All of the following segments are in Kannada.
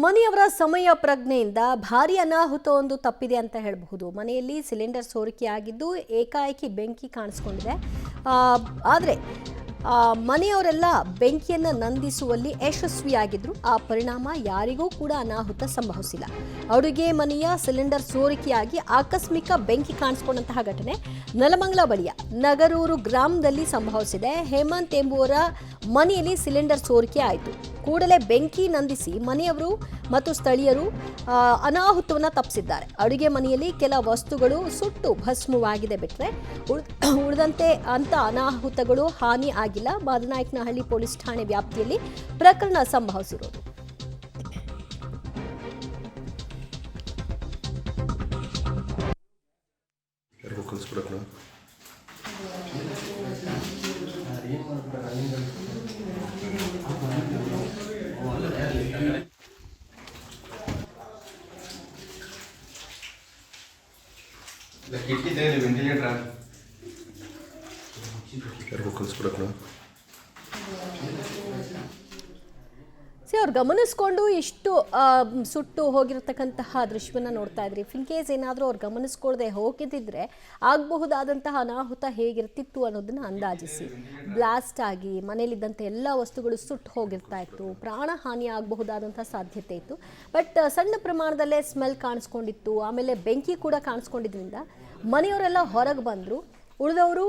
ಮನೆಯವರ ಸಮಯ ಪ್ರಜ್ಞೆಯಿಂದ ಭಾರಿ ಅನಾಹುತವೊಂದು ತಪ್ಪಿದೆ ಅಂತ ಹೇಳಬಹುದು. ಮನೆಯಲ್ಲಿ ಸಿಲಿಂಡರ್ ಸೋರಿಕೆಯಾಗಿದ್ದು ಏಕಾಏಕಿ ಬೆಂಕಿ ಕಾಣಿಸಿಕೊಂಡಿದೆ. ಆದರೆ ಮನೆಯವರೆಲ್ಲ ಬೆಂಕಿಯನ್ನು ನಂದಿಸುವಲ್ಲಿ ಯಶಸ್ವಿಯಾಗಿದ್ರು. ಆ ಪರಿಣಾಮ ಯಾರಿಗೂ ಕೂಡ ಅನಾಹುತ ಸಂಭವಿಸಿಲ್ಲ. ಅಡುಗೆ ಮನೆಯ ಸಿಲಿಂಡರ್ ಸೋರಿಕೆಯಾಗಿ ಆಕಸ್ಮಿಕ ಬೆಂಕಿ ಕಾಣಿಸಿಕೊಂಡಂತಹ ಘಟನೆ ನೆಲಮಂಗಲ ಬಳಿಯ ನಗರೂರು ಗ್ರಾಮದಲ್ಲಿ ಸಂಭವಿಸಿದೆ. ಹೇಮಂತ್ ಎಂಬುವರ ಮನೆಯಲ್ಲಿ ಸಿಲಿಂಡರ್ ಸೋರಿಕೆ ಆಯಿತು. ಕೂಡಲೇ ಬೆಂಕಿ ನಂದಿಸಿ ಮನೆಯವರು ಮತ್ತು ಸ್ಥಳೀಯರು ಅನಾಹುತವನ್ನು ತಪ್ಪಿಸಿದ್ದಾರೆ. ಅಡುಗೆ ಮನೆಯಲ್ಲಿ ಕೆಲ ವಸ್ತುಗಳು ಸುಟ್ಟು ಭಸ್ಮವಾಗಿದೆ ಬಿಟ್ಟರೆ ಉಳಿದಂತೆ ಅಂತ ಅನಾಹುತಗಳು ಹಾನಿ ಆಗಿಲ್ಲ. ಮಾದನಾಯಕನಹಳ್ಳಿ ಪೊಲೀಸ್ ಠಾಣೆ ವ್ಯಾಪ್ತಿಯಲ್ಲಿ ಪ್ರಕರಣ ಸಂಭವಿಸಿರೋದು. ಅವ್ರು ಗಮನಿಸ್ಕೊಂಡು ಇಷ್ಟು ಸುಟ್ಟು ಹೋಗಿರತಕ್ಕಂತಹ ದೃಶ್ಯವನ್ನು ನೋಡ್ತಾ ಇದ್ರಿ. ಇನ್ ಕೇಸ್ ಏನಾದರೂ ಅವ್ರು ಗಮನಿಸ್ಕೊಳ್ದೆ ಹೋಗಿದ್ದಿದ್ರೆ ಆಗಬಹುದಾದಂತಹ ಅನಾಹುತ ಹೇಗಿರ್ತಿತ್ತು ಅನ್ನೋದನ್ನ ಅಂದಾಜಿಸಿ. ಬ್ಲಾಸ್ಟ್ ಆಗಿ ಮನೇಲಿದ್ದಂಥ ಎಲ್ಲ ವಸ್ತುಗಳು ಸುಟ್ಟು ಹೋಗಿರ್ತಾ ಇತ್ತು, ಪ್ರಾಣ ಹಾನಿ ಆಗಬಹುದಾದಂಥ ಸಾಧ್ಯತೆ ಇತ್ತು. ಬಟ್ ಸಣ್ಣ ಪ್ರಮಾಣದಲ್ಲೇ ಸ್ಮೆಲ್ ಕಾಣಿಸ್ಕೊಂಡಿತ್ತು, ಆಮೇಲೆ ಬೆಂಕಿ ಕೂಡ ಕಾಣಿಸ್ಕೊಂಡಿದ್ರಿಂದ ಮನೆಯವರೆಲ್ಲ ಹೊರಗೆ ಬಂದರು. ಉಳಿದವರು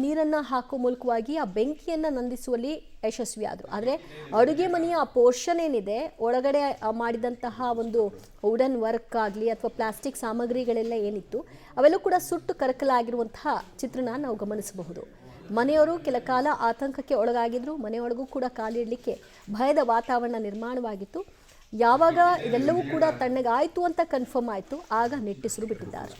ನೀರನ್ನು ಹಾಕೋ ಮೂಲಕವಾಗಿ ಆ ಬೆಂಕಿಯನ್ನು ನಂದಿಸುವಲ್ಲಿ ಯಶಸ್ವಿಯಾದರು. ಆದರೆ ಅಡುಗೆ ಮನೆಯ ಆ ಪೋರ್ಷನ್ ಏನಿದೆ, ಒಳಗಡೆ ಮಾಡಿದಂತಹ ಒಂದು ವುಡನ್ ವರ್ಕ್ ಆಗಲಿ ಅಥವಾ ಪ್ಲಾಸ್ಟಿಕ್ ಸಾಮಗ್ರಿಗಳೆಲ್ಲ ಏನಿತ್ತು ಅವೆಲ್ಲೂ ಕೂಡ ಸುಟ್ಟು ಕರಕಲಾಗಿರುವಂತಹ ಚಿತ್ರಣ ನಾವು ಗಮನಿಸಬಹುದು. ಮನೆಯವರು ಕೆಲ ಕಾಲ ಆತಂಕಕ್ಕೆ ಒಳಗಾಗಿದ್ರು. ಮನೆಯೊಳಗೂ ಕೂಡ ಕಾಲಿಡಲಿಕ್ಕೆ ಭಯದ ವಾತಾವರಣ ನಿರ್ಮಾಣವಾಗಿತ್ತು. ಯಾವಾಗ ಇದೆಲ್ಲವೂ ಕೂಡ ತಣ್ಣಗಾಯಿತು ಅಂತ ಕನ್ಫರ್ಮ್ ಆಯಿತು, ಆಗ ನಿಟ್ಟುಸಿರು ಬಿಟ್ಟಿದ್ದಾರೆ.